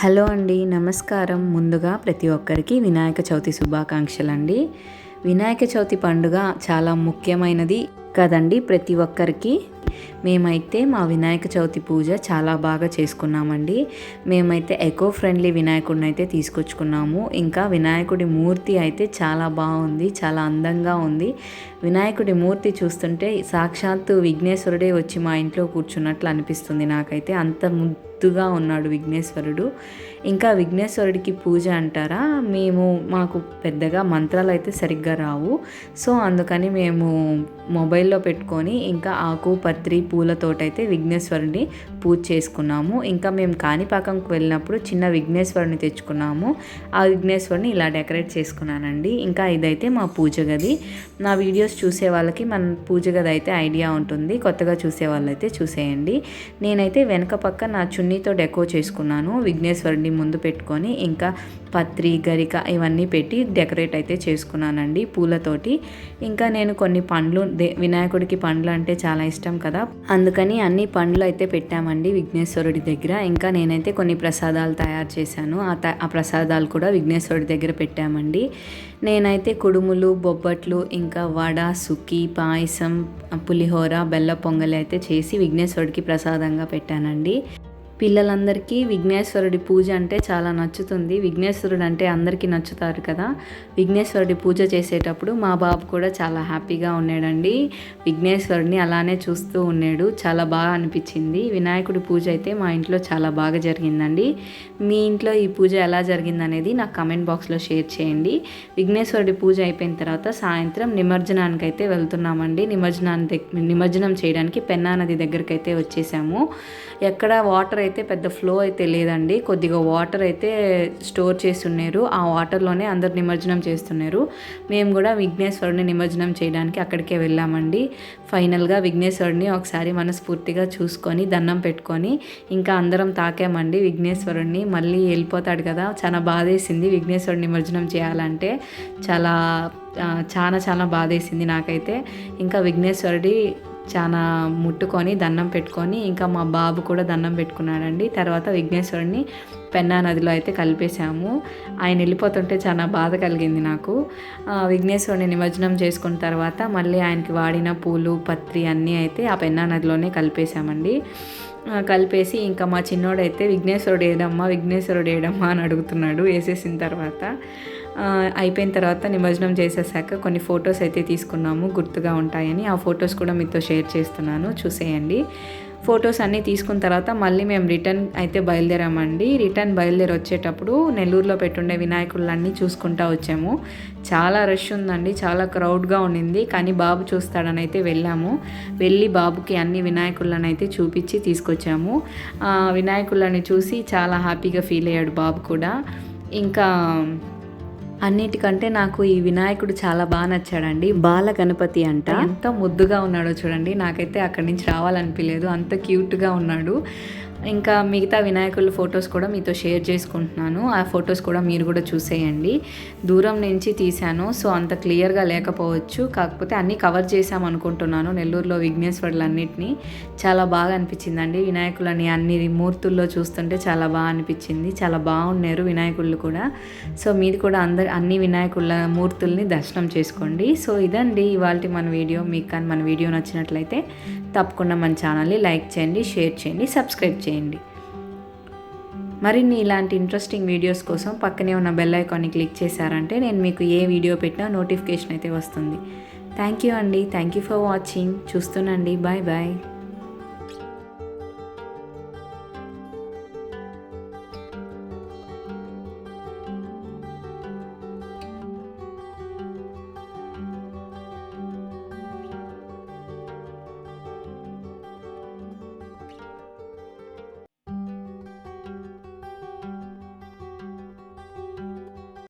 Hello అండి, నమస్కారం. ముందుగా ప్రతి ఒక్కరికి వినాయక చవితి శుభాకాంక్షలు అండి. వినాయక చవితి పండుగ చాలా ముఖ్యమైనది కదండి ప్రతి ఒక్కరికి. మేమైతే మా వినాయక చవితి పూజ చాలా బాగా చేసుకున్నామండి. మేమైతే ఎకో ఫ్రెండ్లీ వినాయకుడిని అయితే తీసుకొచ్చుకున్నాము. ఇంకా వినాయకుడి మూర్తి అయితే చాలా బాగుంది, చాలా అందంగా ఉంది. వినాయకుడి మూర్తి చూస్తుంటే సాక్షాత్తు విఘ్నేశ్వరుడే వచ్చి మా ఇంట్లో కూర్చున్నట్లు అనిపిస్తుంది నాకైతే. అంత ముద్దుగా ఉన్నాడు విఘ్నేశ్వరుడు. ఇంకా విఘ్నేశ్వరుడికి పూజ అంటారా, మాకు పెద్దగా మంత్రాలు అయితే సరిగ్గా రావు. సో అందుకని మేము మొబైల్లో పెట్టుకొని ఇంకా ఆకు పత్రి పూలతోటైతే విఘ్నేశ్వరుడిని పూజ చేసుకున్నాము. ఇంకా మేము కాణిపాకంకు వెళ్ళినప్పుడు చిన్న విఘ్నేశ్వరుని తెచ్చుకున్నాము. ఆ విఘ్నేశ్వరుని ఇలా డెకరేట్ చేసుకున్నానండి. ఇంకా ఇదైతే మా పూజ గది. నా వీడియోస్ చూసే వాళ్ళకి మన పూజ గది అయితే ఐడియా ఉంటుంది, కొత్తగా చూసే వాళ్ళైతే చూసేయండి. నేనైతే వెనక పక్క నా చున్నీతో డెకో చేసుకున్నాను. విఘ్నేశ్వరుడిని ముందు పెట్టుకొని ఇంకా పత్రి గరిక ఇవన్నీ పెట్టి డెకరేట్ అయితే చేసుకున్నానండి పూలతోటి. ఇంకా నేను కొన్ని పండ్లు, వినాయకుడికి పండ్లు అంటే చాలా ఇష్టం కదా, అందుకని అన్ని పండ్లు అయితే పెట్టామండి విఘ్నేశ్వరుడి దగ్గర. ఇంకా నేనైతే కొన్ని ప్రసాదాలు తయారు చేశాను. ఆ ప్రసాదాలు కూడా విఘ్నేశ్వరుడి దగ్గర పెట్టామండి. నేనైతే కుడుములు, బొబ్బట్లు, ఇంకా వడ, సుక్కి, పాయసం, పులిహోర, బెల్ల పొంగలి అయితే చేసి విఘ్నేశ్వరుడికి ప్రసాదంగా పెట్టానండి. పిల్లలందరికీ విఘ్నేశ్వరుడి పూజ అంటే చాలా నచ్చుతుంది. విఘ్నేశ్వరుడు అంటే అందరికీ నచ్చుతారు కదా. విఘ్నేశ్వరుడి పూజ చేసేటప్పుడు మా బాబు కూడా చాలా హ్యాపీగా ఉన్నాడండి. విఘ్నేశ్వరుడిని అలానే చూస్తూ ఉన్నాడు. చాలా బాగా అనిపించింది. వినాయకుడి పూజ అయితే మా ఇంట్లో చాలా బాగా జరిగిందండి. మీ ఇంట్లో ఈ పూజ ఎలా జరిగిందనేది నాకు కమెంట్ బాక్స్లో షేర్ చేయండి. విఘ్నేశ్వరుడి పూజ అయిపోయిన తర్వాత సాయంత్రం నిమజ్జనానికి అయితే వెళ్తున్నామండి. నిమజ్జనం చేయడానికి పెన్నా నది దగ్గరికి అయితే వచ్చేసాము. ఎక్కడ వాటర్ అయితే పెద్ద ఫ్లో అయితే లేదండి. కొద్దిగా వాటర్ అయితే స్టోర్ చేసి ఉన్నారు. ఆ వాటర్లోనే అందరు నిమజ్జనం చేస్తున్నారు. మేము కూడా విఘ్నేశ్వరుడిని నిమజ్జనం చేయడానికి అక్కడికే వెళ్ళామండి. ఫైనల్గా విఘ్నేశ్వరుడిని ఒకసారి మనస్ఫూర్తిగా చూసుకొని దండం పెట్టుకొని ఇంకా అందరం తాకామండి విఘ్నేశ్వరుడిని. మళ్ళీ వెళ్ళిపోతాడు కదా, చాలా బాధేసింది విఘ్నేశ్వరుడి నిమజ్జనం చేయాలంటే. చాలా బాధేసింది నాకైతే. ఇంకా విఘ్నేశ్వరుడి చాలా ముట్టుకొని దండం పెట్టుకొని ఇంకా మా బాబు కూడా దండం పెట్టుకున్నాడండి. తర్వాత విఘ్నేశ్వరుడిని పెన్నా నదిలో అయితే కలిపేశాము. ఆయన వెళ్ళిపోతుంటే చాలా బాధ కలిగింది నాకు. విఘ్నేశ్వరుని నిమజ్జనం చేసుకున్న తర్వాత మళ్ళీ ఆయనకి వాడిన పూలు, పత్రి అన్నీ అయితే ఆ పెన్నా నదిలోనే కలిపేశామండి. కలిపేసి ఇంకా మా చిన్నోడైతే విఘ్నేశ్వరుడు ఏడమ్మా అని అడుగుతున్నాడు. వేసేసిన తర్వాత అయిపోయిన తర్వాత నిమజ్జనం చేసేసాక కొన్ని ఫొటోస్ అయితే తీసుకున్నాము, గుర్తుగా ఉంటాయని. ఆ ఫొటోస్ కూడా మీతో షేర్ చేస్తున్నాను, చూసేయండి. ఫొటోస్ అన్నీ తీసుకున్న తర్వాత మళ్ళీ మేము రిటర్న్ అయితే బయలుదేరామండి. బయలుదేరి వచ్చేటప్పుడు నెల్లూరులో పెట్టుండే వినాయకులన్నీ చూసుకుంటూ వచ్చాము. చాలా రష్ ఉందండి, చాలా క్రౌడ్గా ఉండింది. కానీ బాబు చూస్తాడని అయితే వెళ్ళి బాబుకి అన్ని వినాయకులను అయితే చూపించి తీసుకొచ్చాము. వినాయకులని చూసి చాలా హ్యాపీగా ఫీల్ అయ్యాడు బాబు కూడా. ఇంకా అన్నిటికంటే నాకు ఈ వినాయకుడు చాలా బాగా నచ్చాడండి. బాల గణపతి అంట. ఎంత ముద్దుగా ఉన్నాడో చూడండి. నాకైతే అక్కడి నుంచి రావాలనిపించలేదు, అంత క్యూట్గా ఉన్నాడు. ఇంకా మిగతా వినాయకుల ఫొటోస్ కూడా మీతో షేర్ చేసుకుంటున్నాను. ఆ ఫొటోస్ కూడా మీరు కూడా చూసేయండి. దూరం నుంచి తీశాను, సో అంత క్లియర్గా లేకపోవచ్చు. కాకపోతే అన్నీ కవర్ చేసాం అనుకుంటున్నాను. నెల్లూరులో విఘ్నేశ్వరులన్నిటినీ చాలా బాగా అనిపించిందండి. వినాయకులని అన్ని మూర్తుల్లో చూస్తుంటే చాలా బాగా అనిపించింది. చాలా బాగున్నారు వినాయకుళ్ళు కూడా. సో మీరు కూడా అన్ని వినాయకుల మూర్తుల్ని దర్శనం చేసుకోండి. సో ఇదండి ఇవాళ మన వీడియో. మీకు కానీ మన వీడియో నచ్చినట్లయితే తప్పకుండా మన ఛానల్ని లైక్ చేయండి, షేర్ చేయండి, సబ్స్క్రైబ్ చేయండి. మరిన్ని ఇలాంటి ఇంట్రెస్టింగ్ వీడియోస్ కోసం పక్కనే ఉన్న బెల్ ఐకాన్ని క్లిక్ చేశారంటే నేను మీకు ఏ వీడియో పెట్టినా నోటిఫికేషన్ అయితే వస్తుంది. థ్యాంక్ యూ అండి. Thank you for watching. చూస్తూనండి. Bye bye.